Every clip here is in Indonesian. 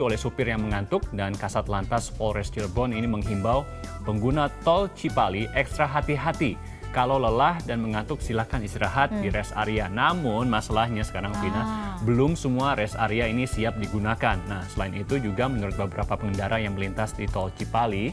oleh supir yang mengantuk, dan Kasat Lantas Polres Cirebon ini menghimbau pengguna tol Cipali ekstra hati-hati. Kalau lelah dan mengantuk silakan istirahat di rest area. Namun masalahnya sekarang Vina, belum semua rest area ini siap digunakan. Nah, selain itu juga menurut beberapa pengendara yang melintas di tol Cipali,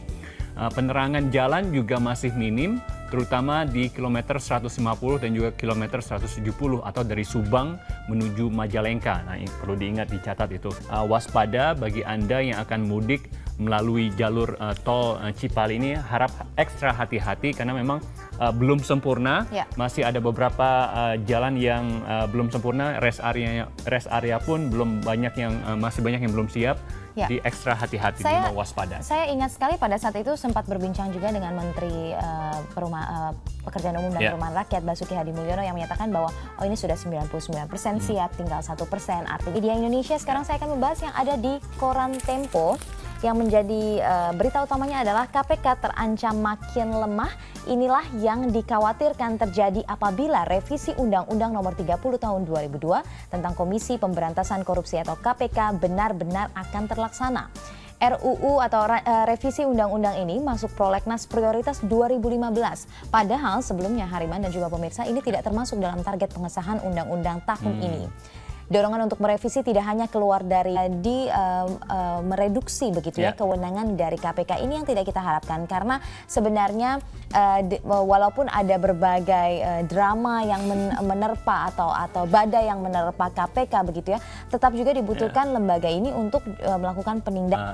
penerangan jalan juga masih minim, terutama di kilometer 150 dan juga kilometer 170 atau dari Subang menuju Majalengka. Nah, ini perlu diingat, dicatat itu. Waspada bagi Anda yang akan mudik melalui jalur tol Cipali ini, harap ekstra hati-hati karena memang belum sempurna. Masih ada beberapa jalan yang belum sempurna, rest area pun belum banyak yang masih banyak yang belum siap. Di ekstra hati-hati, di waspada. Saya ingat sekali pada saat itu sempat berbincang juga dengan Menteri Pekerjaan Umum dan Perumahan Rakyat Basuki Hadimulyono yang menyatakan bahwa ini sudah 99% siap, tinggal 1%. Artinya di Indonesia sekarang saya akan membahas yang ada di koran Tempo. Yang menjadi berita utamanya adalah KPK terancam makin lemah. Inilah yang dikhawatirkan terjadi apabila revisi Undang-Undang Nomor 30 Tahun 2002 tentang Komisi Pemberantasan Korupsi atau KPK benar-benar akan terlaksana. RUU atau revisi undang-undang ini masuk prolegnas prioritas 2015. Padahal sebelumnya Hariman dan juga pemirsa ini tidak termasuk dalam target pengesahan undang-undang tahun ini. Dorongan untuk merevisi tidak hanya keluar dari mereduksi begitu ya kewenangan dari KPK ini yang tidak kita harapkan, karena sebenarnya walaupun ada berbagai drama yang menerpa atau badai yang menerpa KPK begitu ya, tetap juga dibutuhkan lembaga ini untuk melakukan penindakan.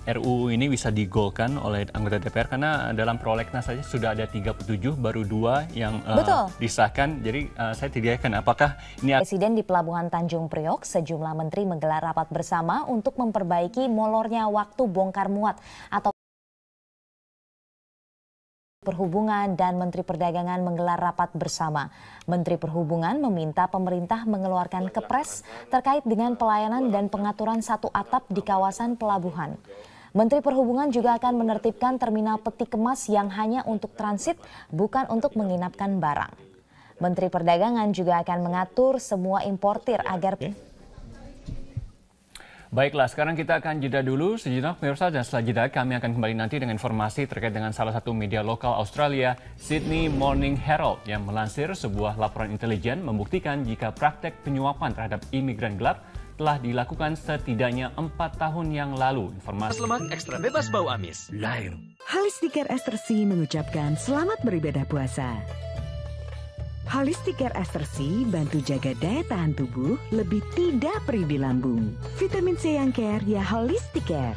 RUU ini bisa digolkan oleh anggota DPR karena dalam prolegnas saja sudah ada 37, baru 2 yang disahkan. Jadi saya tidak yakin apakah ini... Presiden di Pelabuhan Tanjung Priok, sejumlah menteri menggelar rapat bersama untuk memperbaiki molornya waktu bongkar muat atau Perhubungan dan Menteri Perdagangan menggelar rapat bersama. Menteri Perhubungan meminta pemerintah mengeluarkan kepres terkait dengan pelayanan dan pengaturan satu atap di kawasan pelabuhan. Menteri Perhubungan juga akan menertibkan terminal peti kemas yang hanya untuk transit, bukan untuk menginapkan barang. Menteri Perdagangan juga akan mengatur semua importir agar... Baiklah, sekarang kita akan jeda dulu sejenak pemirsa, dan setelah jeda kami akan kembali nanti dengan informasi terkait dengan salah satu media lokal Australia, Sydney Morning Herald, yang melansir sebuah laporan intelijen membuktikan jika praktek penyuapan terhadap imigran gelap telah dilakukan setidaknya 4 tahun yang lalu. Informasi lemak ekstra bebas bau amis. Live. Holistic Care Ester C mengucapkan selamat beribadah puasa. Holistic Care Ester C bantu jaga daya tahan tubuh, lebih tidak perih di lambung. Vitamin C yang care ya Holistic Care.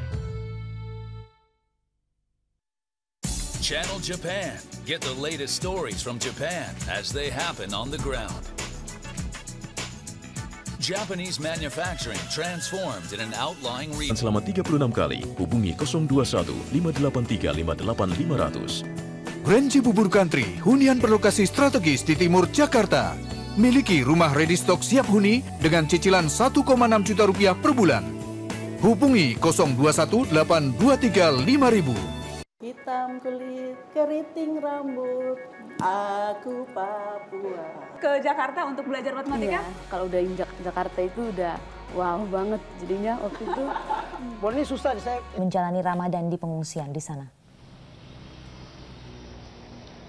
Channel Japan. Get the latest stories from Japan as they happen on the ground. Japanese manufacturing transformed in an outlying region. Selama 36 kali, hubungi 021 583 58500. Brand Cibubur Country, hunian berlokasi strategis di timur Jakarta. Miliki rumah ready stock siap huni dengan cicilan 1,6 juta rupiah per bulan. Hubungi 021 823 5000. Hitam kulit, keriting rambut, aku Papua. Ke Jakarta untuk belajar matematika? Kalau udah injak Jakarta itu udah wow banget. Jadinya waktu itu... Ini susah saya. Menjalani Ramadan di pengungsian di sana.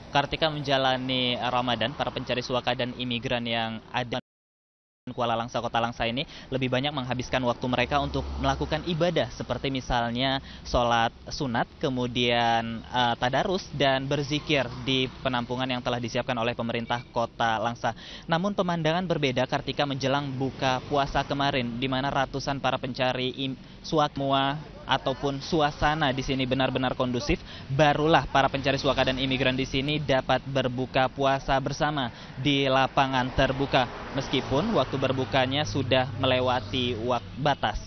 Kartika menjalani Ramadan, para pencari suaka dan imigran yang ada di Kuala Langsa, Kota Langsa ini lebih banyak menghabiskan waktu mereka untuk melakukan ibadah seperti misalnya sholat sunat, kemudian tadarus dan berzikir di penampungan yang telah disiapkan oleh pemerintah Kota Langsa. Namun pemandangan berbeda Kartika menjelang buka puasa kemarin, di mana ratusan para pencari suaka ataupun suasana di sini benar-benar kondusif, barulah para pencari suaka dan imigran di sini dapat berbuka puasa bersama di lapangan terbuka, meskipun waktu berbukanya sudah melewati waktu batas.